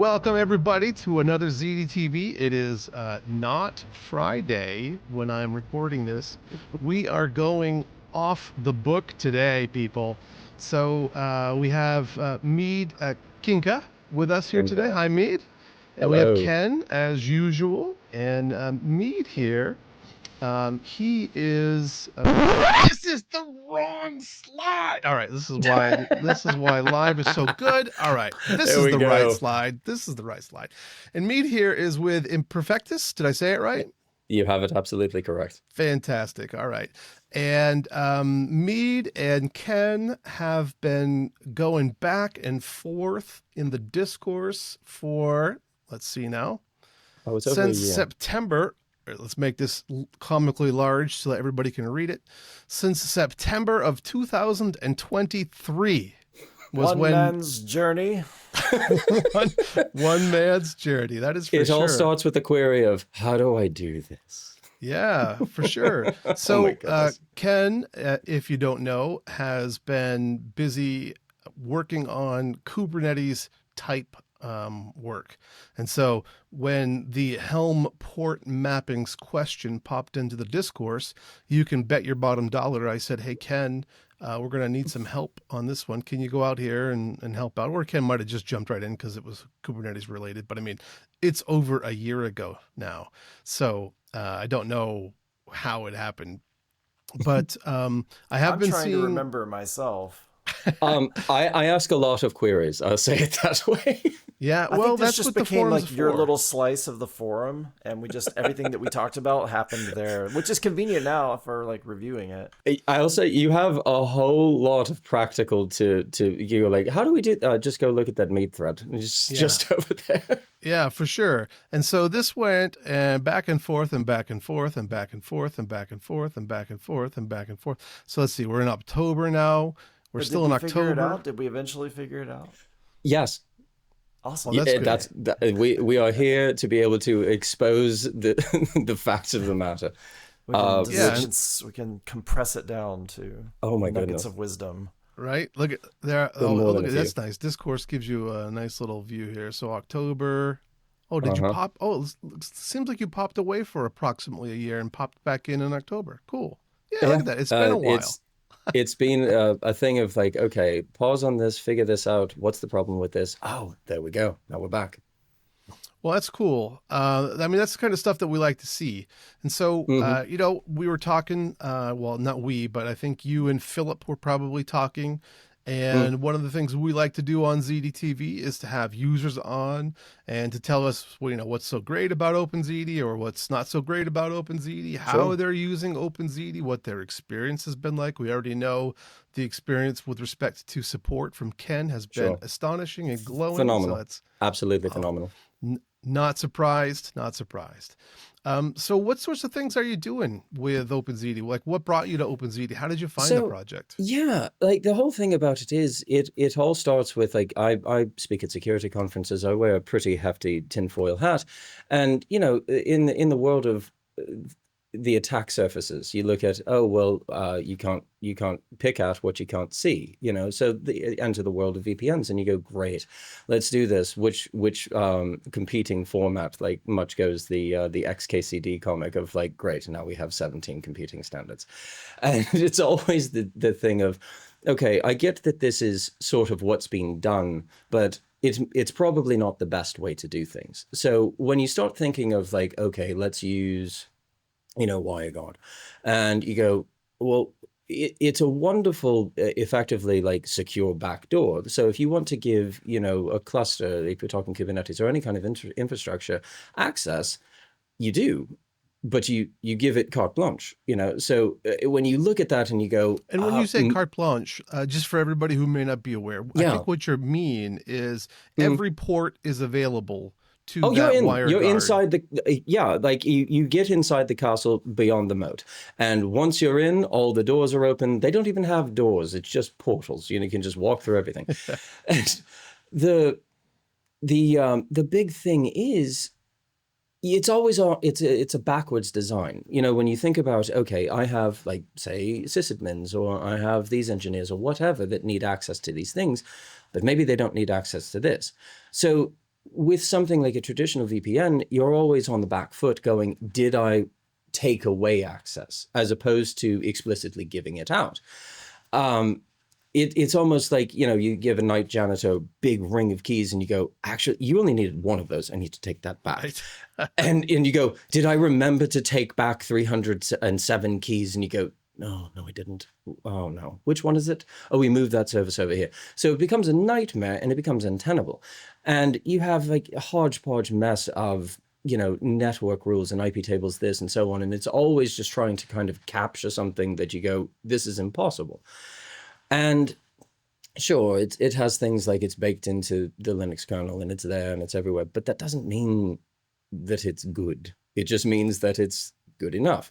Welcome everybody to another Ziti TV. It is not Friday when I'm recording this. We are going off the book today, people. So we have Meade Kincke with us here today. Hi, Meade. And we have Hello. Ken as usual. And Meade here. He is. This is the wrong slide. All right, this is why live is so good. All right, this There is we the right go. slide. This is the right slide. And Meade here is with Imperfektus. Did I say it right? You have it absolutely correct. Fantastic. All right. And Meade and Ken have been going back and forth in the discourse for, let's see now, Oh, it's over a since year. September. Let's make this comically large so that everybody can read it. Since September of 2023 was One when man's journey. one man's journey. That is for It sure. all starts with the query of, how do I do this? Yeah, for sure. Oh So my goodness. Ken, if you don't know, has been busy working on Kubernetes type work. And so when the Helm port mappings question popped into the discourse, you can bet your bottom dollar. I said, hey, Ken, we're going to need some help on this one. Can you go out here and help out? Or Ken might have just jumped right in because it was Kubernetes related. But I mean, it's over a year ago now. So I don't know how it happened. But I have I'm been trying seeing... to remember myself. I ask a lot of queries. I'll say it that way. Yeah, I well, think this that's just what the became forums like are your for. little slice of the forum, and we just everything that we talked about happened there, which is convenient now for like reviewing it. I also, you have a whole lot of practical to you're like, how do we do just go look at that Meade thread. It's just over there. Yeah, for sure. And so this went back and forth and back and forth and back and forth and back and forth and back and forth and back and forth. So let's see, we're in October now. We're But still in did we figure it October. out? Did we eventually figure it out? Yes. Awesome. Well, that's good. We are here to be able to expose the the facts of the matter. We can, Yeah. we can compress it down to Oh my nuggets goodness. of wisdom. Right? Look at there. Good Oh, morning look at to you. that's nice. Discourse gives you a nice little view here. So October. Oh, did you pop? Oh, it seems like you popped away for approximately a year and popped back in October. Cool. Yeah, look at that. It's been a while. It's been a thing of like, okay, pause on this, figure this out. What's the problem with this? Oh, there we go. Now we're back. Well, that's cool. I mean, that's the kind of stuff that we like to see. And so, you know, we were talking, well, not we, but I think you and Philip were probably talking. And one of the things we like to do on Ziti TV is to have users on and to tell us, well, you know, what's so great about OpenZiti or what's not so great about OpenZiti, how they're using OpenZiti, what their experience has been like. We already know the experience with respect to support from Ken has been astonishing and glowing. Phenomenal. So that's Absolutely phenomenal. not surprised, not surprised. So what sorts of things are you doing with OpenZiti? Like what brought you to OpenZiti? How did you find the project? Yeah, like the whole thing about it is it all starts with like I speak at security conferences. I wear a pretty hefty tinfoil hat. And you know, in the world of the attack surfaces, you look at, oh well, you can't pick out what you can't see, you know. So enter the world of VPNs, and you go, great, let's do this. Which competing format? Like much goes the XKCD comic of like, great, now we have 17 competing standards, and it's always the thing of, okay, I get that this is sort of what's being done, but it's probably not the best way to do things. So when you start thinking of like, okay, let's use, you know, WireGuard, and you go, well, it's a wonderful, effectively like secure backdoor. So if you want to give, you know, a cluster, if you're talking Kubernetes or any kind of infrastructure access, you do, but you give it carte blanche, you know. So when you look at that and you go, and when you say carte blanche, just for everybody who may not be aware, I think what you mean is every port is available to you're inside the, like you get inside the castle beyond the moat. And once you're in, all the doors are open. They don't even have doors. It's just portals. You can just walk through everything. And the big thing is, it's always it's a backwards design. You know, when you think about, okay, I have like, say, sysadmins, or I have these engineers or whatever that need access to these things, but maybe they don't need access to this. So with something like a traditional VPN, you're always on the back foot going, did I take away access, as opposed to explicitly giving it out? It's almost like, you give a night janitor a big ring of keys and you go, actually, you only needed one of those. I need to take that back. Right. and you go, did I remember to take back 307 keys? And you go, no, I didn't. Oh, no. Which one is it? Oh, we moved that service over here. So it becomes a nightmare and it becomes untenable. And you have like a hodgepodge mess of, network rules and IP tables, this and so on. And it's always just trying to kind of capture something that you go, this is impossible. And sure, it has things like it's baked into the Linux kernel and it's there and it's everywhere, but that doesn't mean that it's good. It just means that it's good enough.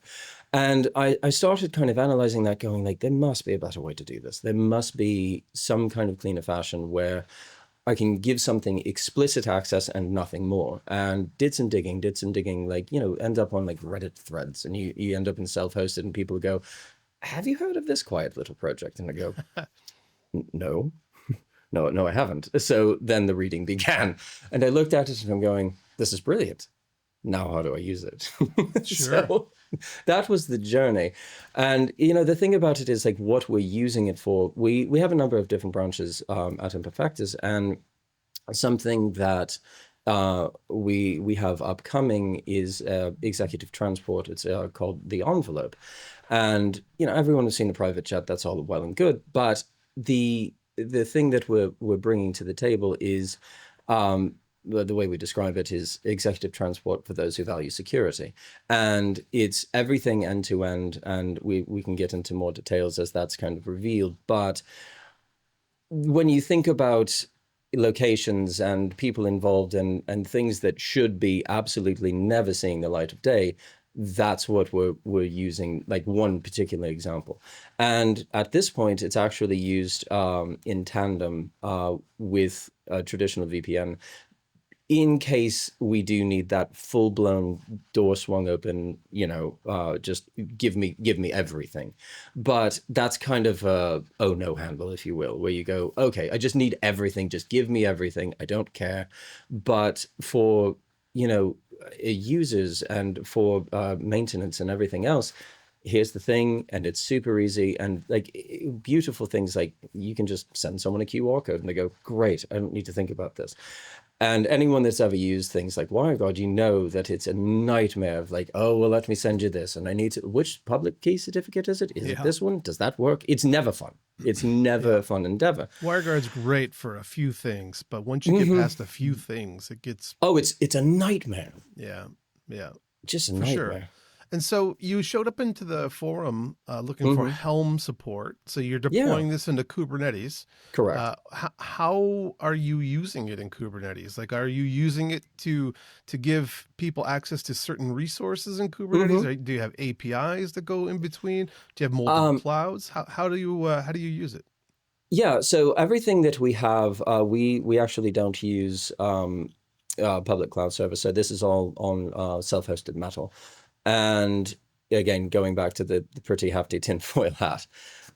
And I started kind of analyzing that, going like, there must be a better way to do this. There must be some kind of cleaner fashion where I can give something explicit access and nothing more. And did some digging, like, end up on like Reddit threads, and you end up in self-hosted and people go, have you heard of this quiet little project? And I go, no, no, I haven't. So then the reading began, and I looked at it and I'm going, this is brilliant. Now, how do I use it? Sure. So that was the journey. And, the thing about it is like what we're using it for. We have a number of different branches at Imperfektus, and something that we have upcoming is executive transport. It's called the Envelope. And, everyone has seen the private chat. That's all well and good. But the thing that we're bringing to the table is the way we describe it is executive transport for those who value security. And it's everything end to end. And we can get into more details as that's kind of revealed. But when you think about locations and people involved and things that should be absolutely never seeing the light of day, that's what we're using, like one particular example. And at this point, it's actually used in tandem with a traditional VPN, in case we do need that full-blown door swung open, just give me everything. But that's kind of a oh no handle, if you will, where you go, okay, I just need everything, just give me everything, I don't care. But for users and for maintenance and everything else, here's the thing, and it's super easy. And like beautiful things, like you can just send someone a QR code and they go, great, I don't need to think about this. And anyone that's ever used things like WireGuard, that it's a nightmare of like, oh, well, let me send you this. And I need to, which public key certificate is it? Is it this one? Does that work? It's never fun. It's never a fun endeavor. WireGuard's great for a few things, but once you get past a few things, it gets... Oh, it's a nightmare. Yeah. Just a for nightmare. Sure. And so you showed up into the forum looking for Helm support. So you're deploying this into Kubernetes. Correct. How are you using it in Kubernetes? Like, are you using it to give people access to certain resources in Kubernetes? Or do you have APIs that go in between? Do you have multiple clouds? How do you use it? Yeah. So everything that we have, we actually don't use public cloud service. So this is all on self-hosted Metal. And again, going back to the pretty hefty tinfoil hat,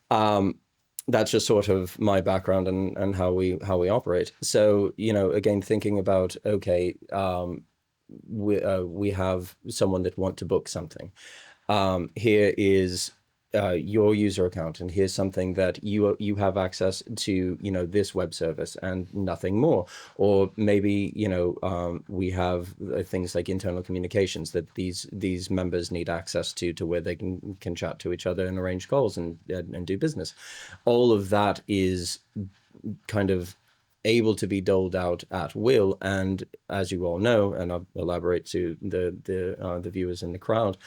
that's just sort of my background and how we operate. So, again, thinking about, okay, we have someone that want to book something. Here is your user account, and here's something that you have access to, this web service and nothing more. Or maybe, we have things like internal communications that these members need access to where they can chat to each other and arrange calls and do business. All of that is kind of able to be doled out at will. And as you all know, and I'll elaborate to the viewers in the crowd,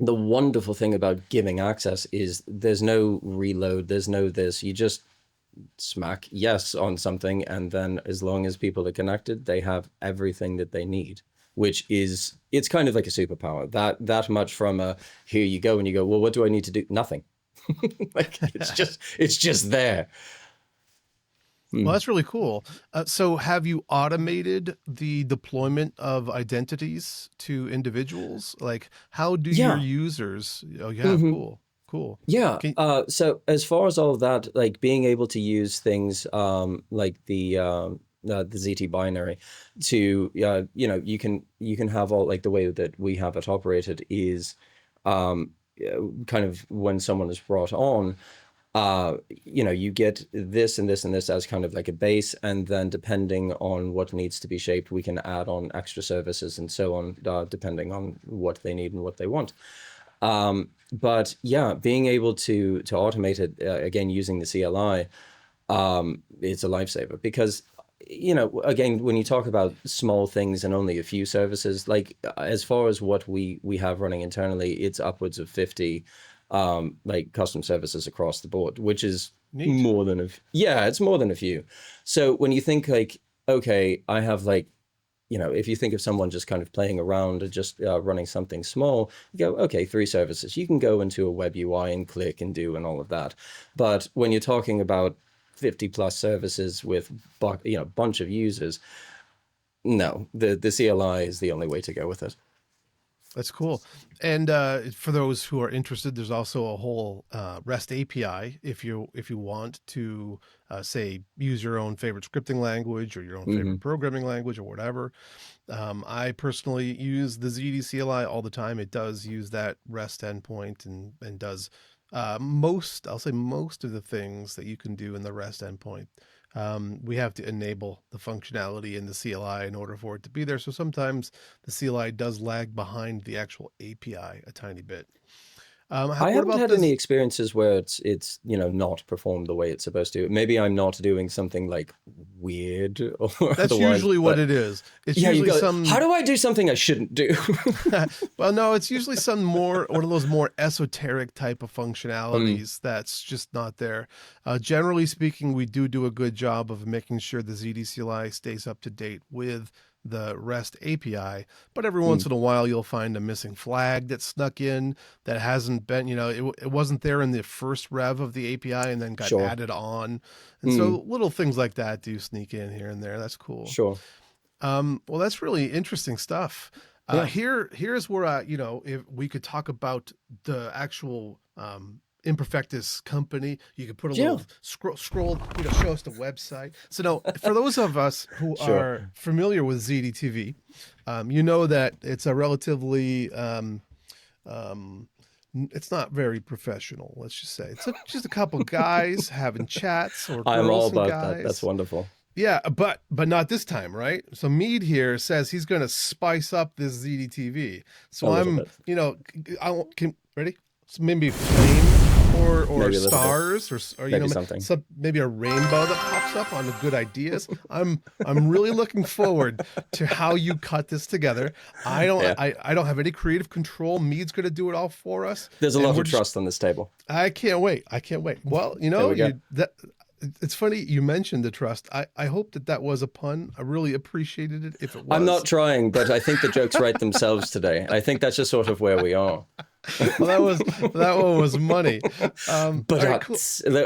the wonderful thing about giving access is there's no reload, there's no this. You just smack yes on something, and then as long as people are connected, they have everything that they need, which is, it's kind of like a superpower. That much from a, here you go, and you go, well, what do I need to do? Nothing. Like it's just there. Well, that's really cool. So have you automated the deployment of identities to individuals? Like, how do your users... Oh, yeah, cool. Yeah. So as far as all of that, like being able to use things like the the ZT binary to, you can have all, like the way that we have it operated is kind of when someone is brought on, you get this and this and this as kind of like a base, and then depending on what needs to be shaped, we can add on extra services and so on, depending on what they need and what they want. But yeah, being able to automate it again using the CLI, it's a lifesaver, because again, when you talk about small things and only a few services, like as far as what we have running internally, it's upwards of 50 like custom services across the board, which is Neat. more than it's more than a few. So when you think like, okay, I have like, if you think of someone just kind of playing around and just running something small, you go, okay, 3 services. You can go into a web UI and click and do and all of that. But when you're talking about 50 plus services with bunch of users, no, the CLI is the only way to go with it. That's cool. And for those who are interested, there's also a whole REST API if you want to say use your own favorite scripting language or your own favorite programming language or whatever. I personally use the Ziti CLI all the time. It does use that REST endpoint and does most of the things that you can do in the REST endpoint. We have to enable the functionality in the CLI in order for it to be there. So sometimes the CLI does lag behind the actual API a tiny bit. I haven't had any experiences where it's not performed the way it's supposed to. Maybe I'm not doing something like weird or that's usually what it is. It's usually how do I do something I shouldn't do? Well, no, it's usually some one of those more esoteric type of functionalities that's just not there. Generally speaking, we do a good job of making sure the ZD CLI stays up to date with the REST API, but every once in a while you'll find a missing flag that snuck in that hasn't been, it wasn't there in the first rev of the API and then got added on. And so little things like that do sneak in here and there. That's cool. Sure. Well, that's really interesting stuff. Here's where, if we could talk about the actual Imperfektus company, you could put a little scroll, show us the website. So now, for those of us who are familiar with Ziti TV, you know that it's a relatively, it's not very professional. Let's just say it's just a couple guys having chats, or I'm all about guys. that. That's wonderful. Yeah, but not this time, right? So Meade here says he's going to spice up this Ziti TV. So ready? So maybe flame or stars or maybe something. Maybe a rainbow that pops up on the good ideas. I'm really looking forward to how you cut this together. I don't have any creative control. Meade's going to do it all for us. There's a lot of trust on this table. I can't wait. Well, it's funny you mentioned the trust. I hope that was a pun. I really appreciated it if it was. I'm not trying, but I think the jokes write themselves today. I think that's just sort of where we are. Well, that one was money. But right, cool.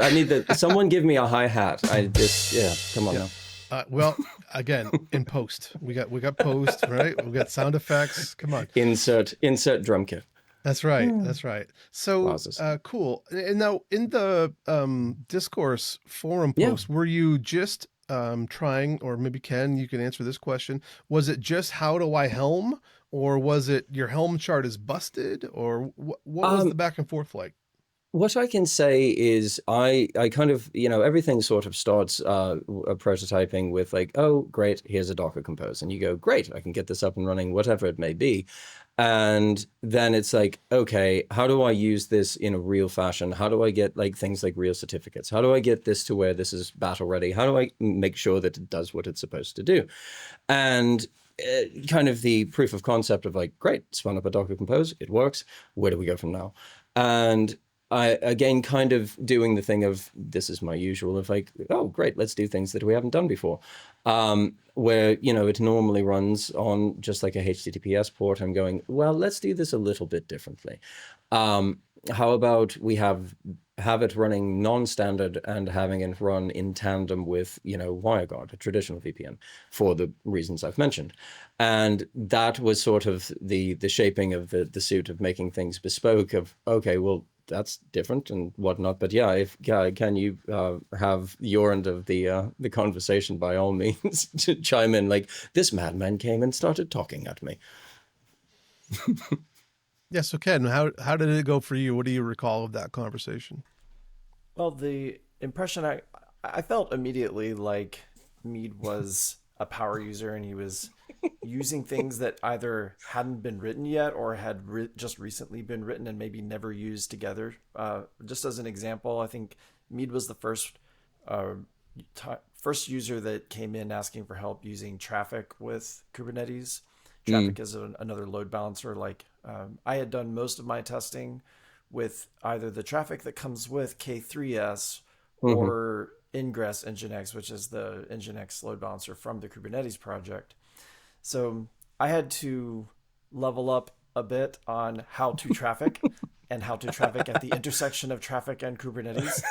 I need someone give me a hi-hat. Come on now. Well, again, in post, we got post, right? We got sound effects. Come on. Insert drum kit. That's right. That's right. So cool. And now in the Discourse forum post, were you just trying, or maybe Ken, you can answer this question. Was it just how do I helm, or was it your helm chart is busted, or what was the back and forth like? What I can say is I kind of, everything sort of starts prototyping with like, oh, great, here's a Docker Compose. And you go, great, I can get this up and running, whatever it may be. And then it's like, okay, how do I use this in a real fashion? How do I get like things like real certificates? How do I get this to where this is battle ready? How do I make sure that it does what it's supposed to do? And kind of the proof of concept of like, great, spun up a Docker Compose, it works. Where do we go from now? And I, again, kind of doing the thing of, this is my usual of like, oh, great, let's do things that we haven't done before. Where, it normally runs on just like a HTTPS port. I'm going, well, let's do this a little bit differently. How about we have it running non-standard and having it run in tandem with, WireGuard, a traditional VPN, for the reasons I've mentioned. And that was sort of the shaping of the suit of making things bespoke of, okay, well, that's different and whatnot. But yeah, if can you have your end of the conversation, by all means, to chime in. Like, this madman came and started talking at me. Yeah, so Ken, how did it go for you? What do you recall of that conversation? Well, the impression I felt immediately like Meade was a power user, and he was using things that either hadn't been written yet or had just recently been written and maybe never used together. Just as an example, I think Meade was the first user that came in asking for help using traffic with Kubernetes. Traffic is another load balancer. Like, I had done most of my testing with either the traffic that comes with K3s or Ingress Nginx, which is the Nginx load balancer from the Kubernetes project. So I had to level up a bit on how to traffic and how to traffic at the intersection of traffic and Kubernetes.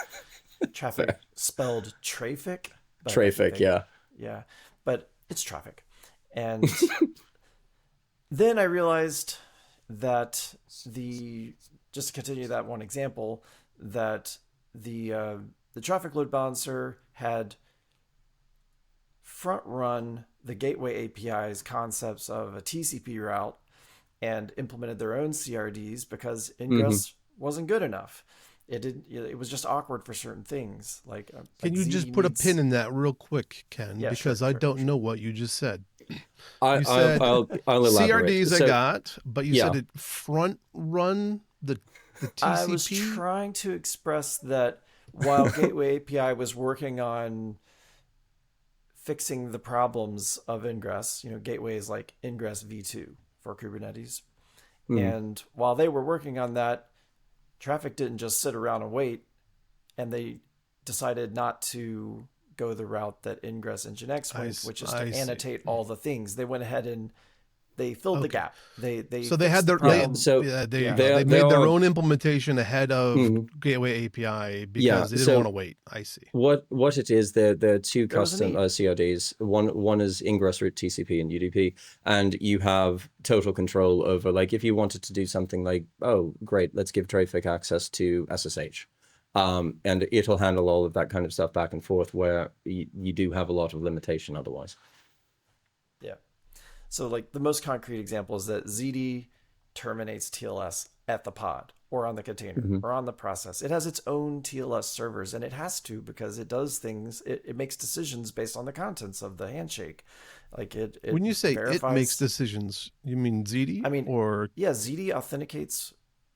Traffic spelled traffic. Traffic, yeah. Yeah, but it's traffic. And then I realized that just to continue that one example, that the traffic load balancer had front run the gateway API's concepts of a TCP route and implemented their own CRDs because Ingress wasn't good enough. It was just awkward for certain things. Can you just put a pin in that real quick, Ken? Yeah, because sure, I don't know what you just said. I'll elaborate. CRDs I got, but you Yeah. said it front run the TCP. I was trying to express that while Gateway API was working on fixing the problems of Ingress, Gateway is like Ingress v2 for Kubernetes. And while they were working on that, traffic didn't just sit around and wait, and they decided not to go the route that Ingress Nginx went, which is to annotate all the things. They went ahead and they filled the gap. They had their they made their own implementation ahead of Gateway API because they didn't want to wait. I see. What it is, there are two custom CRDs. One is Ingress root TCP and UDP, and you have total control over, like, if you wanted to do something like, oh great, let's give traffic access to SSH. And it'll handle all of that kind of stuff back and forth, where you do have a lot of limitation otherwise. Yeah. So, like, the most concrete example is that Ziti terminates TLS at the pod or on the container or on the process. It has its own TLS servers, and it has to, because it does things. It makes decisions based on the contents of the handshake. Like it when you say verifies, it makes decisions, you mean Ziti? I mean, or Ziti authenticates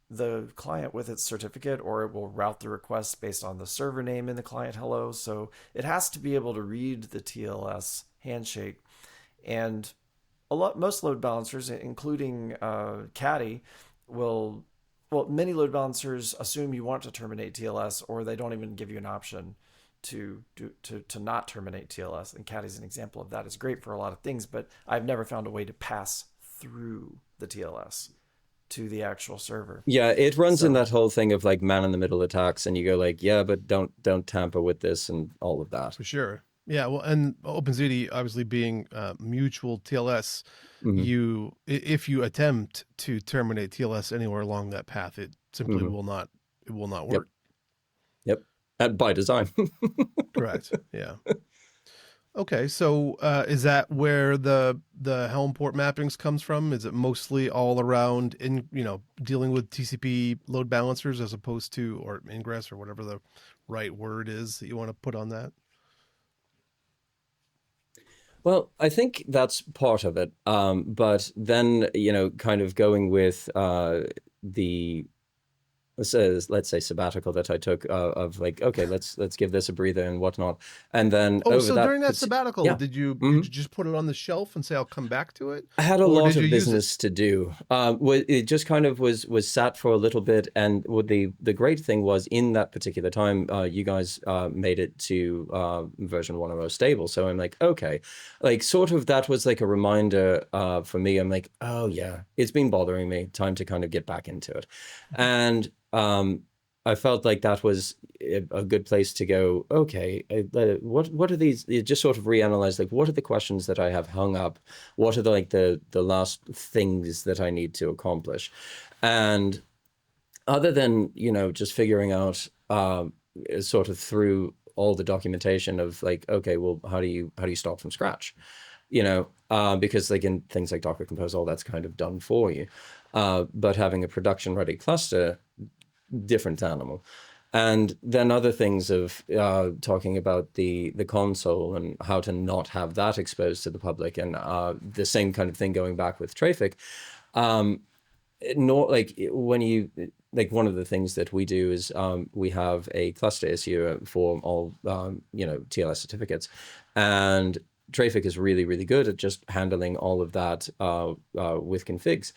the client with its certificate, or it will route the request based on the server name in the client hello. So it has to be able to read the TLS handshake. And most load balancers, including Caddy, many load balancers assume you want to terminate TLS, or they don't even give you an option to not terminate TLS. And Caddy's an example of that. It's great for a lot of things, but I've never found a way to pass through the TLS to the actual server. Yeah, it runs in that whole thing of like man-in-the-middle attacks, and you go like, yeah, but don't tamper with this and all of that. For sure. Yeah, well, and OpenZiti obviously being mutual TLS, if you attempt to terminate TLS anywhere along that path, it simply will not work. Yep. And by design. Correct. Yeah. Okay, so is that where the Helm port mappings comes from? Is it mostly all around dealing with TCP load balancers as opposed to, or ingress, or whatever the right word is that you want to put on that? Well, I think that's part of it. But then, kind of going with the let's say sabbatical that I took of like, okay, let's give this a breather and whatnot, and then during that sabbatical, did you just put it on the shelf and say I'll come back to it? I had a lot of business to do. It just kind of was sat for a little bit, and the great thing was, in that particular time, you guys made it to version 1.0 stable. So I'm like, okay, like sort of that was like a reminder for me. I'm like, oh yeah, it's been bothering me. Time to kind of get back into it, and I felt like that was a good place to go. Okay, what are these? You just sort of reanalyze, like, what are the questions that I have hung up? What are the last things that I need to accomplish? And other than, just figuring out sort of through all the documentation of like, okay, well, how do you start from scratch? Because like in things like Docker Compose, all that's kind of done for you. But having a production ready cluster, different animal. And then other things of talking about the console and how to not have that exposed to the public, and the same kind of thing going back with Trafic. Not like when you like one of the things that we do is we have a cluster issuer for all TLS certificates, and Trafic is really, really good at just handling all of that with configs.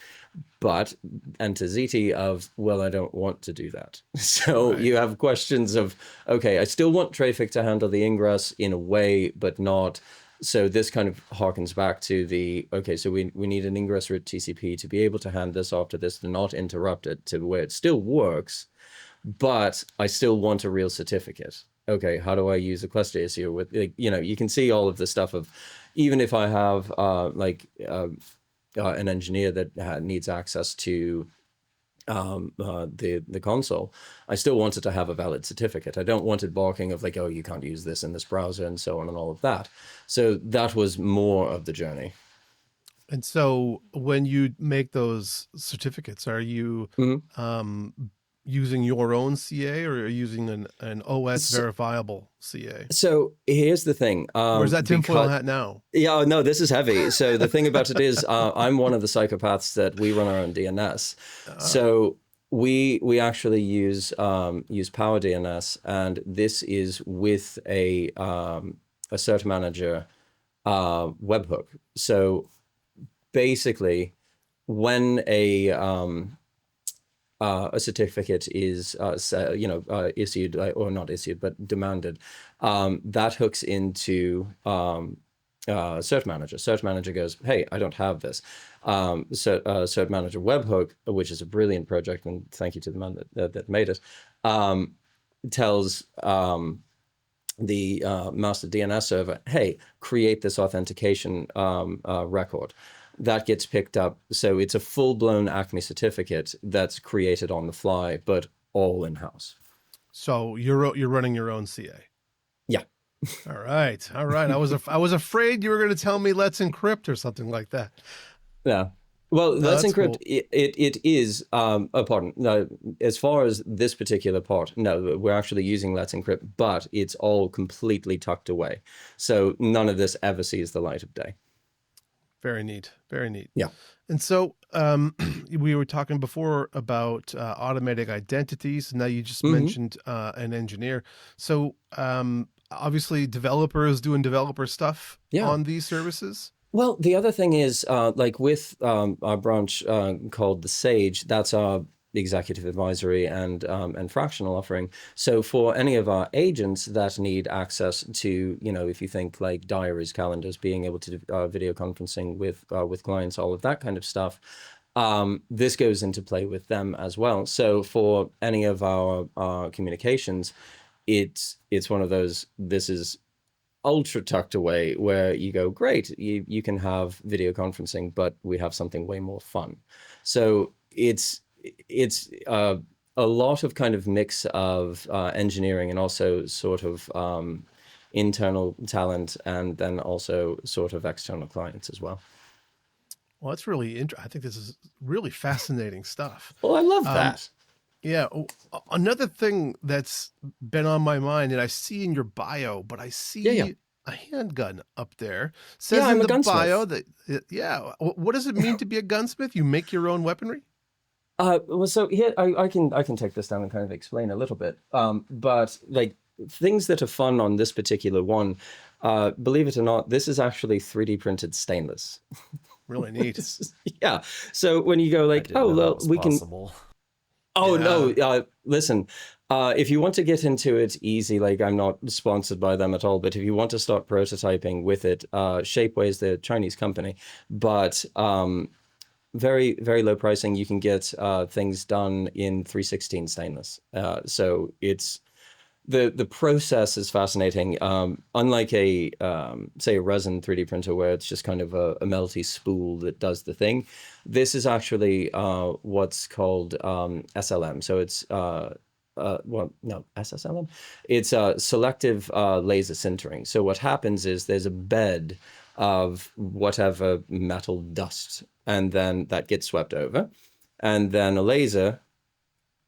But enter Ziti of, well, I don't want to do that. So you have questions of, okay, I still want Trafic to handle the ingress in a way, but not. So this kind of harkens back to the, okay, so we need an ingress route TCP to be able to hand this off to this, to not interrupt it, to where it still works, but I still want a real certificate. Okay, how do I use a cluster issue with, like, you can see all of the stuff of, even if I have an engineer that needs access to the console, I still wanted to have a valid certificate. I don't want it barking of like, oh, you can't use this in this browser and so on and all of that. So that was more of the journey. And so when you make those certificates, are you using your own CA, or are you using an OS verifiable CA? So here's the thing. Where's that tinfoil hat now? Yeah, no, this is heavy. So the thing about it is I'm one of the psychopaths that we run our own DNS. So we actually use Power DNS, and this is with a cert manager webhook. So basically, when a certificate is issued, or not issued, but demanded, that hooks into cert manager. Cert manager goes, hey, I don't have this. Cert manager webhook, which is a brilliant project, and thank you to the man that made it, tells the master DNS server, hey, create this authentication record. That gets picked up. So it's a full-blown Acme certificate that's created on the fly, but all in-house. So you're running your own CA. Yeah. All right. I was afraid you were going to tell me Let's Encrypt or something like that. Yeah. Well, Let's Encrypt, cool. it is, pardon, no, as far as this particular part, no, we're actually using Let's Encrypt, but it's all completely tucked away. So none of this ever sees the light of day. Very neat. Very neat. Yeah. And so we were talking before about automatic identities. Now you just mentioned an engineer. So obviously developers doing developer stuff on these services. Well, the other thing is, like with our branch called the Sage, that's our executive advisory and fractional offering. So for any of our agents that need access to, if you think like diaries, calendars, being able to do video conferencing with clients, all of that kind of stuff, this goes into play with them as well. So for any of our communications, it's one of those, this is ultra tucked away, where you go, great, you can have video conferencing, but we have something way more fun. So it's a lot of kind of mix of engineering and also sort of internal talent, and then also sort of external clients as well. Well, that's really interesting. I think this is really fascinating stuff. Well, I love that. Yeah. Another thing that's been on my mind, and I see in your bio, but I see a handgun up there. Says in the bio that, what does it mean to be a gunsmith? You make your own weaponry? Well, so here I can take this down and kind of explain a little bit. But like things that are fun on this particular one, believe it or not, this is actually 3D printed stainless. Really neat. Yeah. So when you go like, oh, well, we possible. Oh, no, listen, if you want to get into it easy, like I'm not sponsored by them at all, but if you want to start prototyping with it, Shapeway is the Chinese company, but very, very low pricing. You can get things done in 316 stainless. So it's the process is fascinating. Unlike a say a resin 3D printer where it's just kind of a melty spool that does the thing, this is actually what's called SLM. So it's well, no, SSLM. It's selective laser sintering. So what happens is there's a bed of whatever metal dust, and then that gets swept over, and then a laser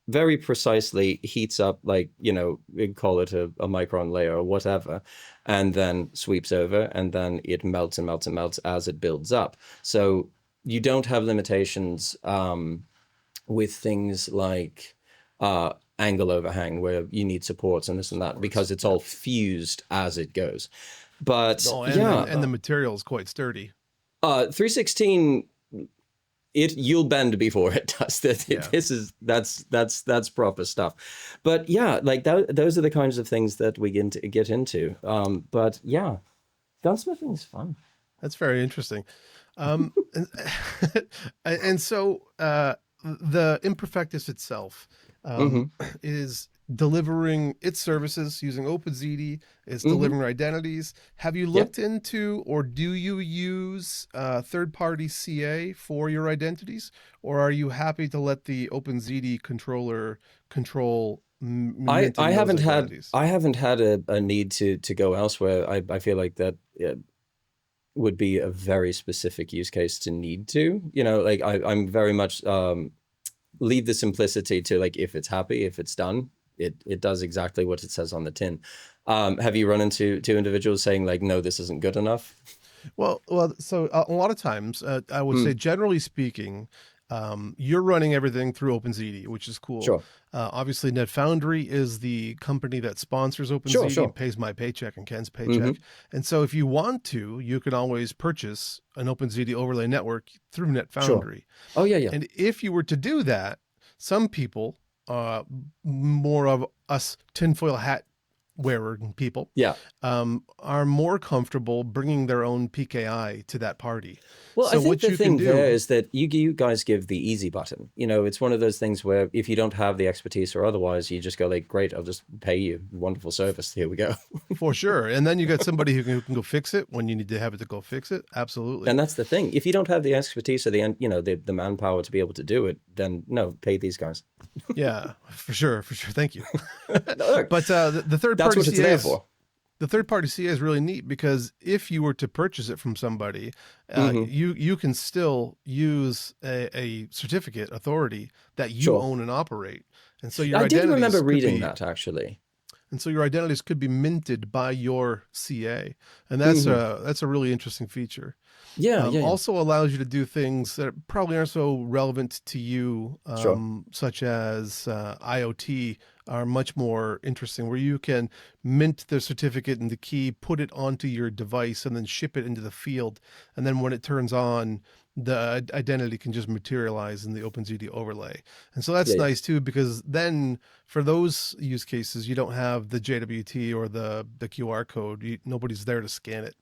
very precisely heats up, like, you know, we call it a micron layer or whatever, and then sweeps over, and then it melts and melts and melts as it builds up. So you don't have limitations with things like angle overhang, where you need supports and this and that, because it's all fused as it goes. But and the material is quite sturdy. 316, you'll bend before it does. That's proper stuff. But yeah, like those are the kinds of things that we get into. But yeah, gunsmithing is fun. That's very interesting. And so the Imperfektus itself is delivering its services using OpenZiti. It's delivering identities. Have you looked into, or do you use third-party CA for your identities, or are you happy to let the OpenZiti controller control? I haven't had a need to go elsewhere. I feel like that would be a very specific use case to need to. You know, like I'm very much leave the simplicity to, like, if it's happy, if it's done, it does exactly what it says on the tin. Have you run into individuals saying, like, no, this isn't good enough? Well, so a lot of times, I would say, generally speaking, you're running everything through OpenZiti, which is cool. Sure. Obviously, NetFoundry is the company that sponsors OpenZiti, pays my paycheck and Ken's paycheck. And so if you want to, you can always purchase an OpenZiti overlay network through NetFoundry. Oh, yeah. And if you were to do that, some people, more of us tinfoil hat wearer people, are more comfortable bringing their own PKI to that party. Well, so I think the thing there is that you guys give the easy button. You know, it's one of those things where if you don't have the expertise or otherwise, you just go like, great, I'll just pay you. Wonderful service. Here we go. For sure. And then you got somebody who can go fix it when you need to have it to go fix it. Absolutely. And that's the thing. If you don't have the expertise or the manpower to be able to do it, then no, pay these guys. Yeah, for sure. Thank you. But the third party, that's what it's there for. The third-party CA is really neat, because if you were to purchase it from somebody, you can still use a certificate authority that you own and operate, and so your I did remember reading that, actually. And so your identities could be minted by your CA, and that's a really interesting feature. Also allows you to do things that probably aren't so relevant to you, such as IoT, are much more interesting, where you can mint the certificate and the key, put it onto your device, and then ship it into the field. And then when it turns on, the identity can just materialize in the OpenZiti overlay. And so that's nice too, because then for those use cases, you don't have the JWT or the QR code. Nobody's there to scan it.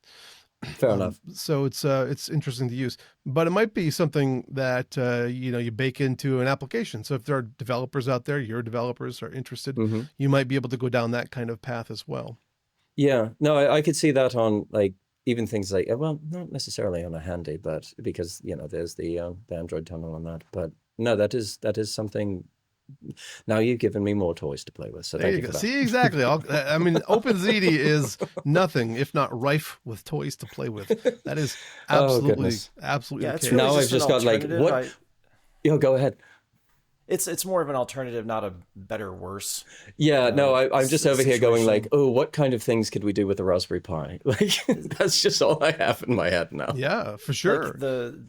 Fair enough. So it's interesting to use, but it might be something that you bake into an application. So if there are developers out there, your developers are interested, you might be able to go down that kind of path as well. Yeah, no, I could see that on, like, even things like, well, not necessarily on a Handy, but because there's the Android tunnel on that. But no, that is something. Now you've given me more toys to play with, so thank you for that. See, exactly. I mean, OpenZiti is nothing if not rife with toys to play with. That is absolutely yeah, the case. Really now I've just got like, what? Go ahead. It's more of an alternative, not a better, worse. Yeah, no, I'm just over here going like, oh, what kind of things could we do with the Raspberry Pi? Like, that's just all I have in my head now. Yeah, for sure. Like the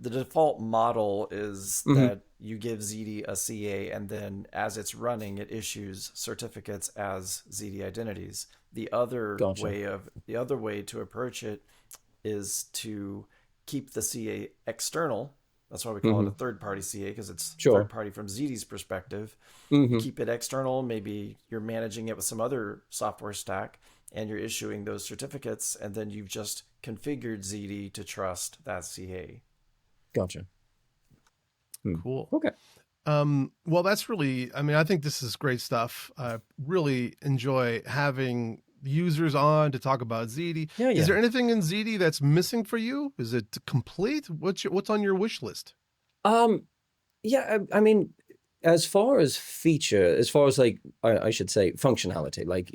default model is that you give Ziti a CA, and then as it's running, it issues certificates as Ziti identities. The other way to approach it is to keep the CA external. That's why we call it a third-party CA, because it's third-party from Ziti's perspective. Keep it external. Maybe you're managing it with some other software stack, and you're issuing those certificates, and then you've just configured Ziti to trust that CA. Gotcha. Cool. Okay. Well, that's really, I mean, I think this is great stuff. I really enjoy having users on to talk about Ziti. Yeah, Is there yeah. anything in Ziti that's missing for you? Is it complete? What's on your wish list? Um, yeah, I mean, as far as feature, as far as like I should say functionality, like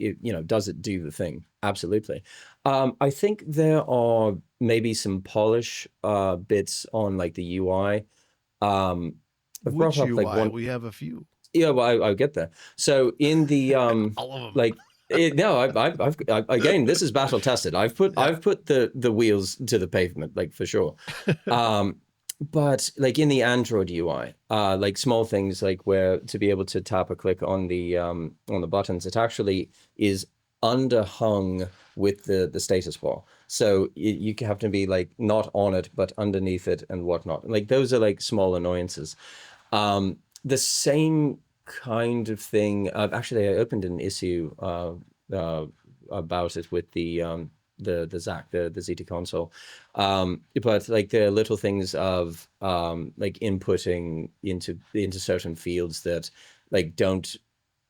does it do the thing? Absolutely. I think there are maybe some polish bits on like the UI. I've brought Which up like UI? one. We have a few. Yeah, well, I'll get there. So in the All of them. like no, again, this is battle tested. Yeah. I've put the wheels to the pavement, like for sure. Um, but like in the Android UI, like small things like where to be able to tap or click on the buttons, it actually is underhung with the status bar. So you have to be like not on it, but underneath it and whatnot. Like those are like small annoyances. The same kind of thing. Actually, I opened an issue about it with the ZAC, the Ziti console. But like the little things of like inputting into certain fields that like don't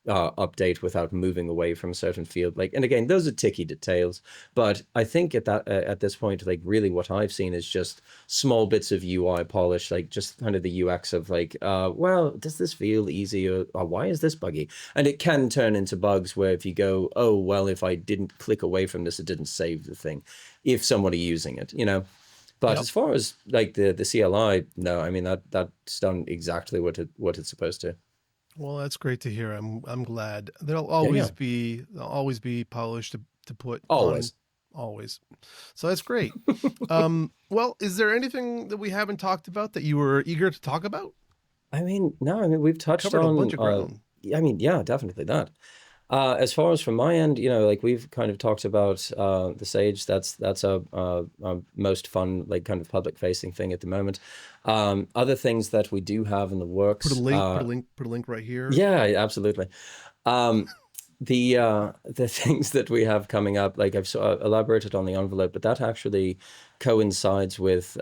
update without moving away from a certain field. Like, and again, those are ticky details. But I think at this point, like really what I've seen is just small bits of UI polish, like just kind of the UX of like, well, does this feel easy or why is this buggy? And it can turn into bugs where if you go, oh, well, if I didn't click away from this, it didn't save the thing. If somebody using it, But Yep. as far as like the CLI, no, I mean that's done exactly what it's supposed to. Well, that's great to hear. I'm glad. There'll Yeah. always be polish to put on, Always. always. So that's great. Well, is there anything that we haven't talked about that you were eager to talk about? I mean, no, I mean we've touched Covered a on bunch of ground. I mean, yeah, definitely that. As far as from my end, like we've kind of talked about the Sage. That's our most fun, like kind of public facing thing at the moment. Other things that we do have in the works. Put a link right here. Yeah, absolutely. Um, the things that we have coming up, like I've elaborated on the envelope, but that actually coincides with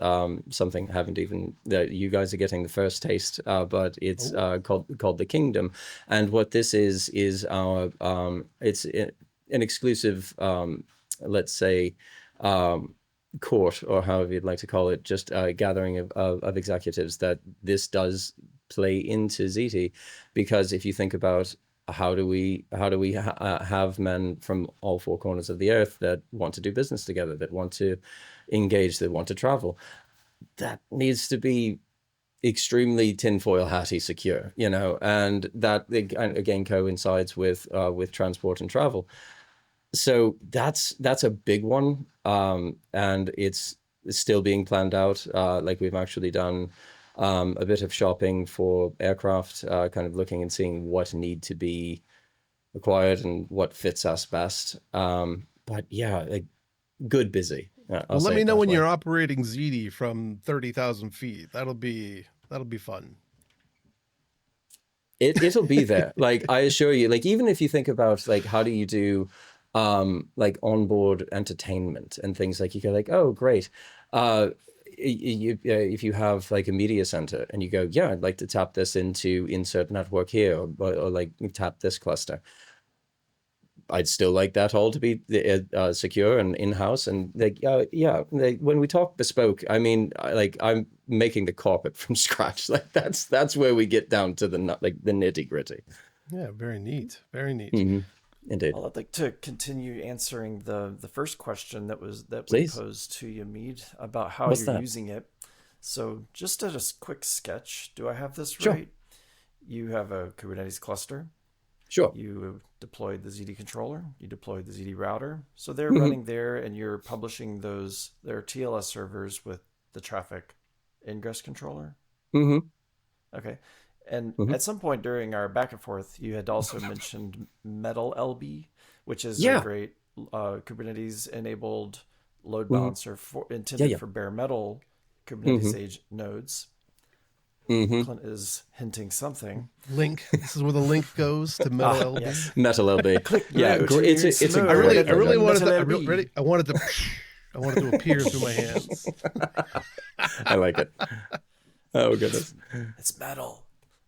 something I haven't even that you guys are getting the first taste, but it's called the Kingdom, and what this is our it's an exclusive let's say court, or however you'd like to call it, just a gathering of executives that this does play into Ziti, because if you think about how do we have men from all four corners of the earth that want to do business together, that want to engage, that want to travel, that needs to be extremely tinfoil hatty secure, and that again coincides with transport and travel. So that's a big one, and it's still being planned out. Like we've actually done a bit of shopping for aircraft, kind of looking and seeing what need to be acquired and what fits us best. But yeah, like, good busy. Well, let me know when you're operating Ziti from 30,000 feet. That'll be fun. It'll be there. Like I assure you. Like even if you think about like how do you do like onboard entertainment and things, like you go like, oh great. If you have like a media center and you go, yeah, I'd like to tap this into insert network here, or like tap this cluster, I'd still like that all to be secure and in-house. And like, when we talk bespoke, I mean, like I'm making the carpet from scratch. Like that's where we get down to the nitty gritty. Yeah, very neat. Very neat. Mm-hmm. Indeed. Well, I'd like to continue answering the first question that we posed to you, Meade, about how you're using it. So just as a quick sketch, do I have this right? You have a Kubernetes cluster. Sure. You deployed the Ziti controller. You deployed the Ziti router. So they're running there, and you're publishing their TLS servers with the traffic ingress controller. Mm-hmm. Okay. And at some point during our back and forth, you had also mentioned Metal LB, which is a great Kubernetes-enabled load balancer intended for bare metal Kubernetes age nodes. Clint is hinting something. Link. This is where the link goes to Metal LB. Yes. Metal LB. Click. It's a I really wanted Metal to. LB. I wanted to appear through my hands. I like it. Oh goodness. It's metal.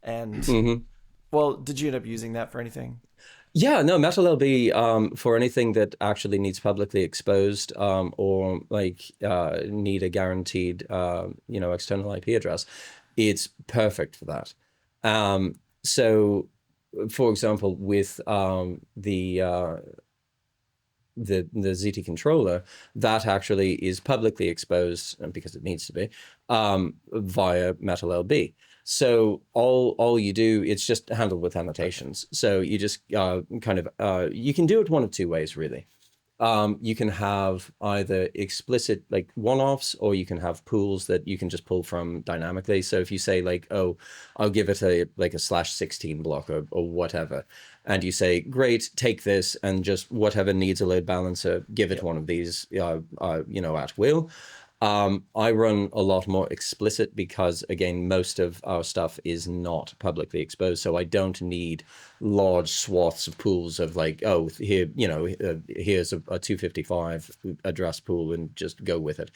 And Hmm. well, did you end up using that for anything? Yeah, no, MetalLB for anything that actually needs publicly exposed or like need a guaranteed external IP address, it's perfect for that. So, for example, with the Ziti controller, that actually is publicly exposed because it needs to be via MetalLB. So all you do, it's just handled with annotations. So you just you can do it one of two ways, really. You can have either explicit like one-offs, or you can have pools that you can just pull from dynamically. So if you say like, oh, I'll give it a /16 block or whatever, and you say, great, take this and just whatever needs a load balancer, give it one of these, at will. I run a lot more explicit because, again, most of our stuff is not publicly exposed. So I don't need large swaths of pools of like, oh, here, here's a 255 address pool and just go with it.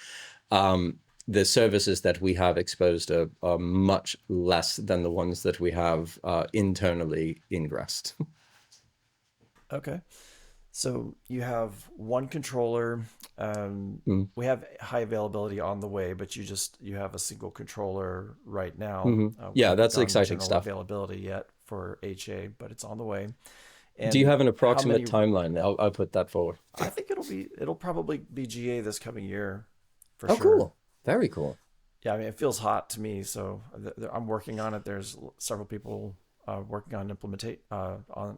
The services that we have exposed are much less than the ones that we have internally ingressed. Okay. So you have one controller. We have high availability on the way, but you have a single controller right now. We Yeah, haven't that's gone exciting general stuff. availability yet for HA, but it's on the way. Do you And have an how many? approximate timeline? I'll put that forward. I think it'll probably be GA this coming year, for Oh, sure. cool. Very cool. Yeah, I mean, it feels hot to me, so I'm working on it. There's several people working on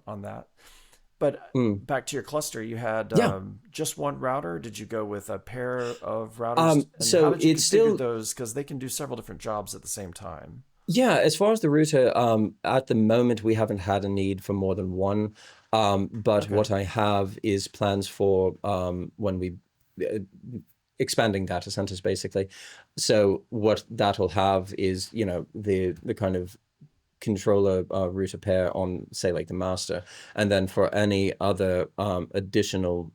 on that. But back to your cluster, you had Yeah. just one router. Did you go with a pair of routers? And So how did you it's configure still, those? Because they can do several different jobs at the same time. yeah, as far as the router, at the moment, we haven't had a need for more than one. But Okay. what I have is plans for when we uh, expanding data centers, basically. So what that'll have is, the kind of controller router pair on, say, like the master, and then for any other additional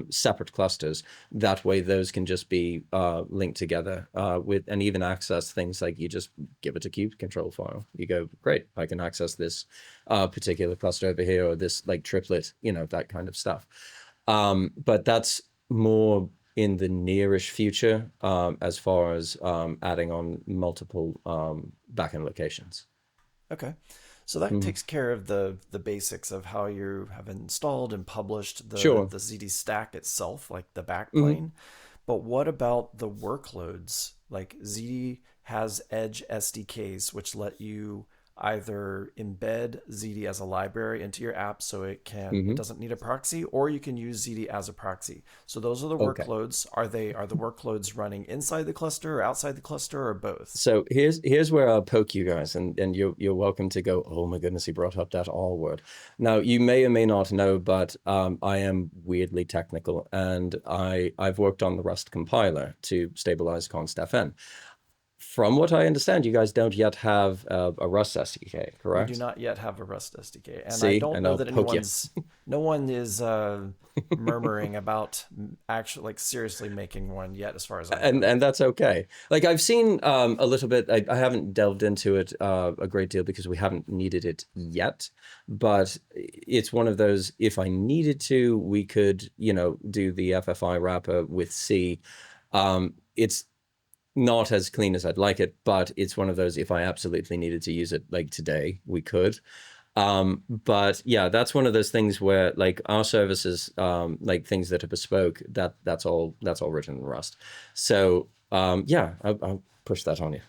separate clusters, that way those can just be linked together with, and even access things like you just give it a kube control file. You go, great, I can access this particular cluster over here, or this like triplet, that kind of stuff. But that's more in the nearish future as far as adding on multiple backend locations. Okay. So that takes care of the basics of how you have installed and published Sure. the ZD stack itself, like the backplane. But what about the workloads? Like ZD has Edge SDKs, which let you either embed ZD as a library into your app so it doesn't need a proxy, or you can use ZD as a proxy. So those are the Okay. workloads. Are the workloads running inside the cluster or outside the cluster or both? So here's where I'll poke you guys, and you're welcome to go, oh my goodness, he brought up that R word. Now, you may or may not know, but I am weirdly technical, and I've worked on the Rust compiler to stabilize const.fn. From what I understand, you guys don't yet have a Rust SDK, We correct? do not yet have a Rust SDK, and I See, don't and know I'll that poke you. no one is murmuring about actually like seriously making one yet, as far as I know. And that's okay. Like I've seen a little bit. I haven't delved into it a great deal because we haven't needed it yet. But it's one of those. If I needed to, we could, do the FFI wrapper with C. It's not as clean as I'd like it, but it's one of those. If I absolutely needed to use it, like today, we could. But yeah, that's one of those things where like our services, like things that are bespoke, that's all written in Rust. So yeah, I'll push that on you.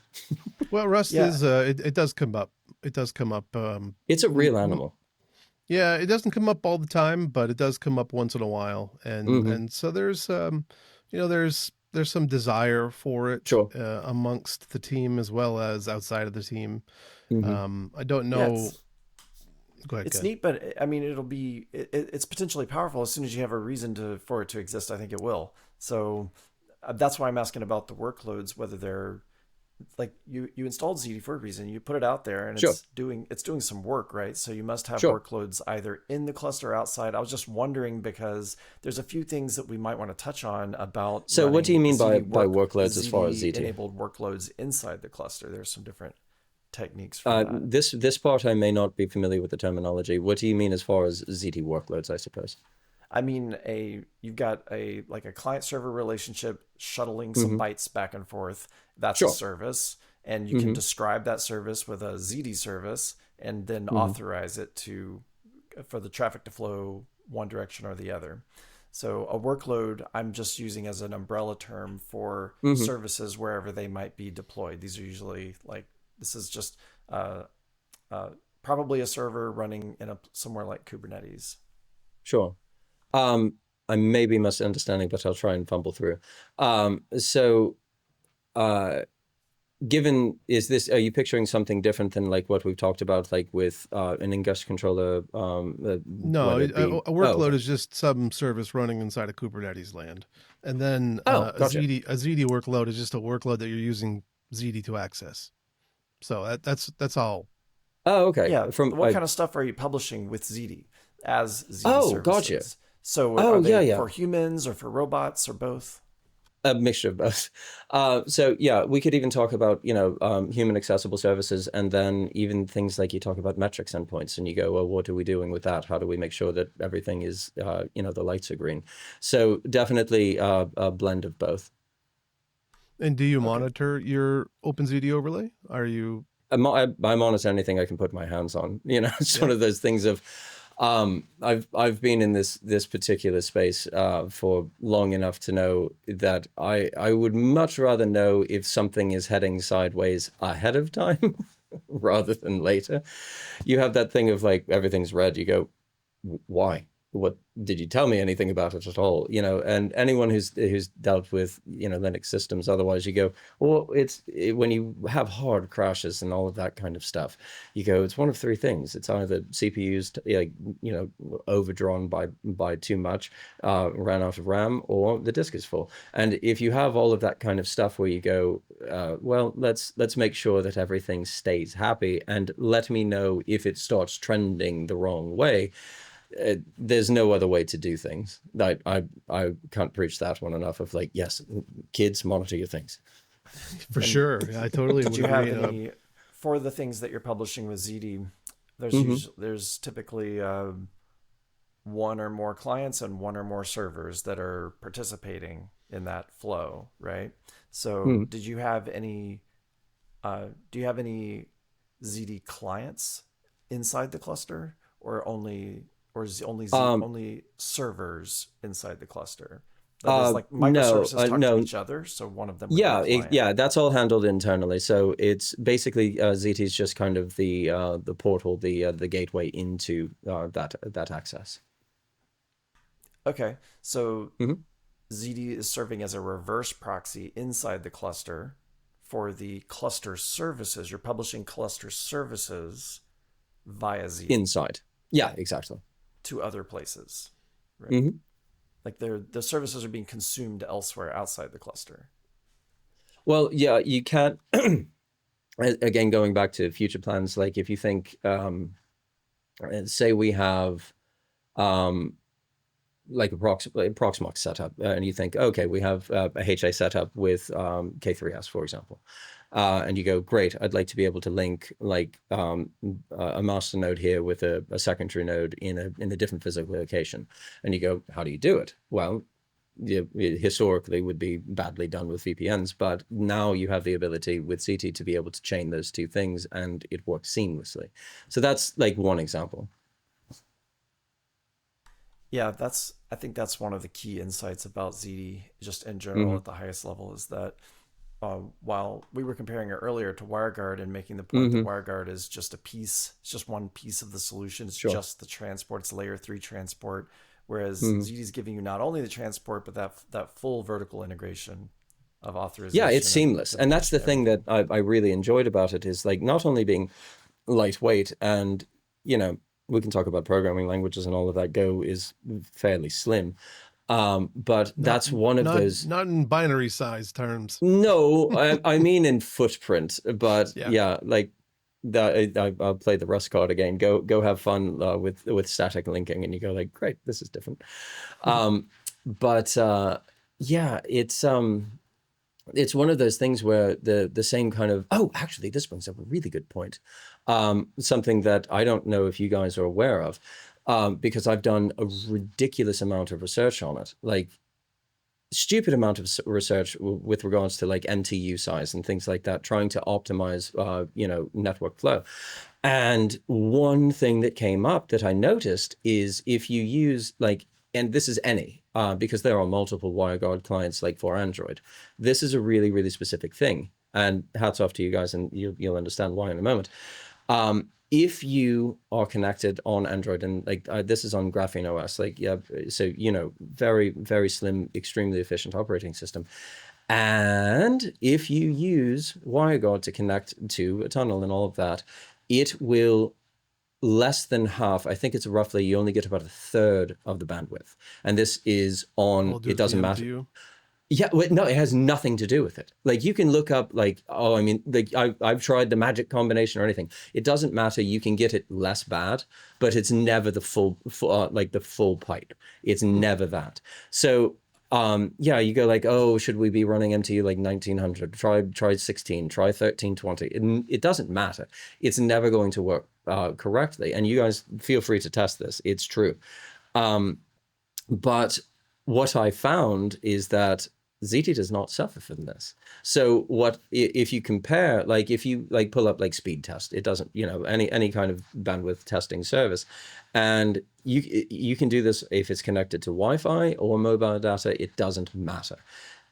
Well, Rust Yeah. is it does come up. It does come up. It's a real animal. Yeah, it doesn't come up all the time, but it does come up once in a while, and so there's there's some desire for it Sure. amongst the team as well as outside of the team. I don't Yeah, know. Go ahead. it's Ken. neat, but I mean, it's potentially powerful as soon as you have a reason for it to exist. I think it will. So that's why I'm asking about the workloads, whether they're like you installed ZD for a reason, you put it out there, and Sure. it's doing some work, right? So you must have Sure. workloads either in the cluster or outside. I was just wondering because there's a few things that we might want to touch on about. So what do you running mean by ZD workloads as far as ZT? enabled workloads inside the cluster? There's some different techniques for that. This part I may not be familiar with the terminology. What do you mean as far as ZT workloads, I suppose? I mean, you've got a client server relationship shuttling some Mm-hmm. bytes back and forth. That's a Sure. service, and you can Mm-hmm. describe that service with a ZD service, and then Mm-hmm. authorize it for the traffic to flow one direction or the other. So a workload I'm just using as an umbrella term for Mm-hmm. services wherever they might be deployed. These are usually this is just uh, probably a server running in somewhere like Kubernetes. Sure. Um, I may be misunderstanding, but I'll try and fumble through. So, uh, are you picturing something different than like what we've talked about, like with an ingress controller, No, whether it be, a workload is just some service running inside a Kubernetes land, and then Oh, gotcha. a ZD workload is just a workload that you're using ZD to access. So that's all. Oh, okay. Yeah, what kind of stuff are you publishing with ZD as ZD Oh, gotcha. services? So Oh, are they yeah. for humans or for robots or both? A mixture of both. So yeah, we could even talk about, human accessible services, and then even things like you talk about metrics endpoints, and you go, well, what are we doing with that? How do we make sure that everything is, the lights are green? So definitely a blend of both. And do you Okay. monitor your OpenZD overlay? Are you? I monitor anything I can put my hands on. It's Yeah. one of those things of, I've been in this particular space for long enough to know that I would much rather know if something is heading sideways ahead of time rather than later. You have that thing of like everything's red. You go, why? What did you tell me anything about it at all? And anyone who's dealt with Linux systems, otherwise you go, well, when you have hard crashes and all of that kind of stuff, you go, it's one of three things. It's either CPU's overdrawn by too much, ran out of RAM, or the disk is full. And if you have all of that kind of stuff where you go, well, let's make sure that everything stays happy, and let me know if it starts trending the wrong way. There's no other way to do things. I can't preach that one enough of like, yes, kids, monitor your things. For sure. I totally Did would you have agree. any for the things that you're publishing with ZD? There's typically one or more clients and one or more servers that are participating in that flow, right? So, did you have any? Do you have any ZD clients inside the cluster, or is it only servers inside the cluster? That is like microservices talk to each other, so one of them would be a client. That's all handled internally. So it's basically ZT is just kind of the portal, the gateway into that access. Okay, so ZD is serving as a reverse proxy inside the cluster for the cluster services. You're publishing cluster services via ZD inside. Yeah, exactly. To other places, right? Like the services are being consumed elsewhere outside the cluster. Well, yeah, you can't. Again, going back to future plans, like if you think, say we have like a Proxmox setup, and you think, okay, we have a HA setup with K3S, for example. And you go, great, I'd like to be able to link like a master node here with a secondary node in a different physical location. And you go, how do you do it? Well, it historically would be badly done with VPNs, but now you have the ability with ZT to be able to chain those two things, and it works seamlessly. So that's like one example. Yeah, I think that's one of the key insights about ZD, just in general at the highest level, is that while we were comparing it earlier to WireGuard and making the point that WireGuard is just a piece, it's just one piece of the solution, it's just the transport, it's layer 3 transport, whereas ZD is giving you not only the transport, but that full vertical integration of authorization. Yeah, it's seamless. And that's the thing that I really enjoyed about it, is like not only being lightweight, and we can talk about programming languages and all of that. Go is fairly slim. But that's one of those. Not in binary size terms. No, I mean in footprint. But Yeah. like I'll play the Rust card again. Go have fun with static linking, and you go like, great, this is different. But it's it's one of those things where the same kind of, oh, actually, this brings up a really good point. Something that I don't know if you guys are aware of, because I've done a ridiculous amount of research on it, like stupid amount of research with regards to like MTU size and things like that, trying to optimize, network flow. And one thing that came up that I noticed is if you use like, and this is any, because there are multiple WireGuard clients like for Android. This is a really, really specific thing. And hats off to you guys, and you'll understand why in a moment. If you are connected on Android, and like this is on Graphene OS, like, yeah, so, very, very slim, extremely efficient operating system. And if you use WireGuard to connect to a tunnel and all of that, it will less than half. I think it's roughly, you only get about a third of the bandwidth. And this is on, it doesn't matter. Yeah, no, it has nothing to do with it. Like you can look up like, oh, I mean, like I've tried the magic combination or anything. It doesn't matter. You can get it less bad, but it's never the full like the full pipe. It's never that. So yeah, you go like, oh, should we be running MTU like 1900? Try 16, try 1320. It doesn't matter. It's never going to work correctly. And you guys feel free to test this. It's true. But what I found is that Ziti does not suffer from this. So what if you compare, like if you like pull up like speed test, it doesn't, any kind of bandwidth testing service, and you can do this if it's connected to Wi-Fi or mobile data. It doesn't matter.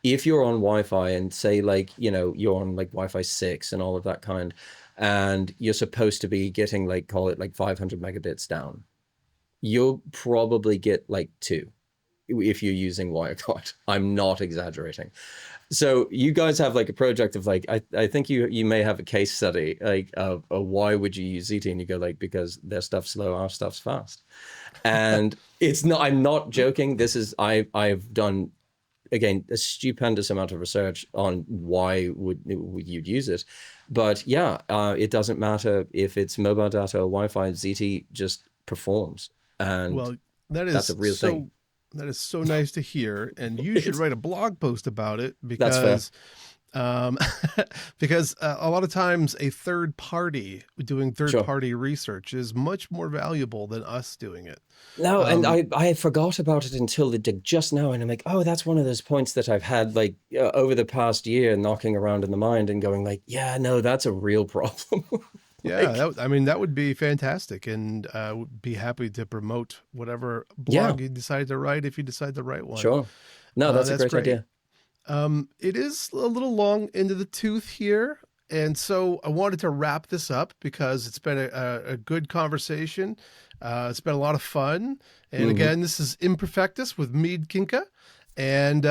If you're on Wi-Fi and say like, you're on like Wi-Fi 6 and all of that kind, and you're supposed to be getting like, call it like 500 megabits down, you'll probably get like 2. If you're using WireGuard. I'm not exaggerating. So you guys have like a project of like, I think you may have a case study like of why would you use Ziti, and you go like, because their stuff's slow, our stuff's fast. And it's not, I'm not joking. This is, I've done, again, a stupendous amount of research on why would you use it. But yeah, it doesn't matter if it's mobile data or Wi-Fi, Ziti just performs. And well, that's a real thing. That is so nice to hear, and you should write a blog post about it, because because a lot of times a third party doing third-party research is much more valuable than us doing it. No, and I forgot about it until just now, and I'm like, oh, that's one of those points that I've had like over the past year knocking around in the mind and going like, yeah, no, that's a real problem. Yeah, that would be fantastic, and would be happy to promote whatever blog you decide to write if you decide to write one. Sure. No, that's a great idea. It is a little long into the tooth here, and so I wanted to wrap this up because it's been a good conversation. It's been a lot of fun, and again, this is Imperfektus with Meade Kincke, and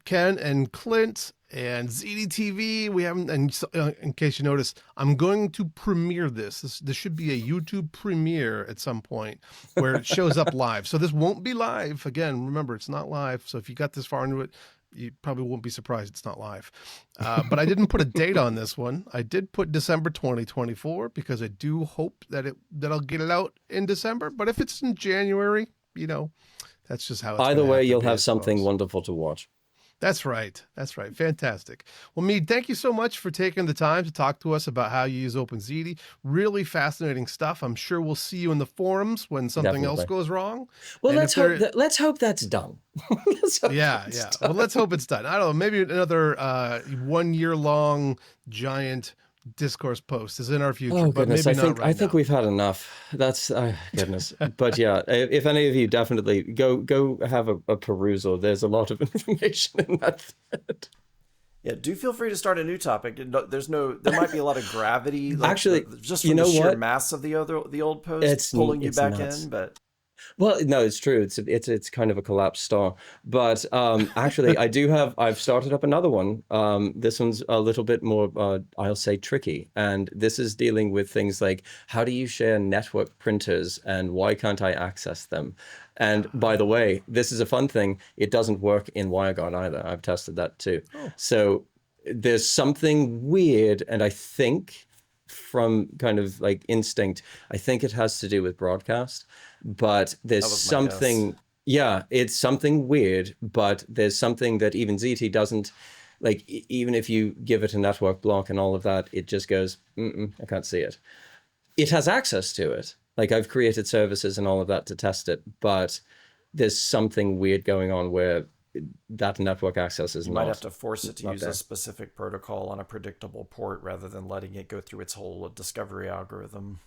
Ken and Clint. And Ziti TV, we haven't, and in case you notice, I'm going to premiere this. This should be a YouTube premiere at some point where it shows up live. So this won't be live. Again, remember, it's not live. So if you got this far into it, you probably won't be surprised it's not live. But I didn't put a date on this one. I did put December 2024 because I do hope that I'll get it out in December. But if it's in January, that's just how it's either way, you'll have something wonderful to watch. That's right. That's right. Fantastic. Well, Meade, thank you so much for taking the time to talk to us about how you use OpenZiti. Really fascinating stuff. I'm sure we'll see you in the forums when something else goes wrong. Well, let's hope that's done. Yeah. Well, let's hope it's done. I don't know. Maybe another 1 year long giant Discourse post is in our future. Oh, but goodness. Maybe not right I think we've had enough. That's goodness. But yeah, if any of you definitely go have a perusal. There's a lot of information in that thread. Yeah, do feel free to start a new topic. There might be a lot of gravity. Actually, just from the sheer mass of the old post, it's pulling you back nuts. in. But well, no, it's true. It's kind of a collapsed star. But actually, I've started up another one. This one's a little bit more, I'll say, tricky. And this is dealing with things like, how do you share network printers and why can't I access them? And by the way, this is a fun thing. It doesn't work in WireGuard either. I've tested that too. Oh. So there's something weird, and I think from kind of like instinct, I think it has to do with broadcast. But there's something, it's something weird, but there's something that even Ziti doesn't Like even if you give it a network block and all of that, it just goes, I can't see it. It has access to it. Like I've created services and all of that to test it, but there's something weird going on where that network access is You not. might have to force it to use there. a specific protocol on a predictable port rather than letting it go through its whole discovery algorithm.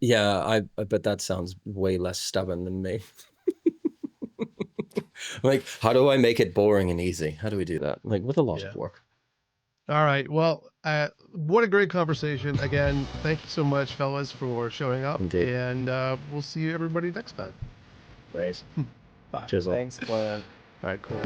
Yeah, I bet that sounds way less stubborn than me. Like, how do I make it boring and easy? How do we do that? Like, with a lot of work. All right. Well, what a great conversation. Again, thank you so much, fellas, for showing up. Indeed. And we'll see everybody next time. Great. Bye. Cheers. Thanks, Glenn. All right, cool.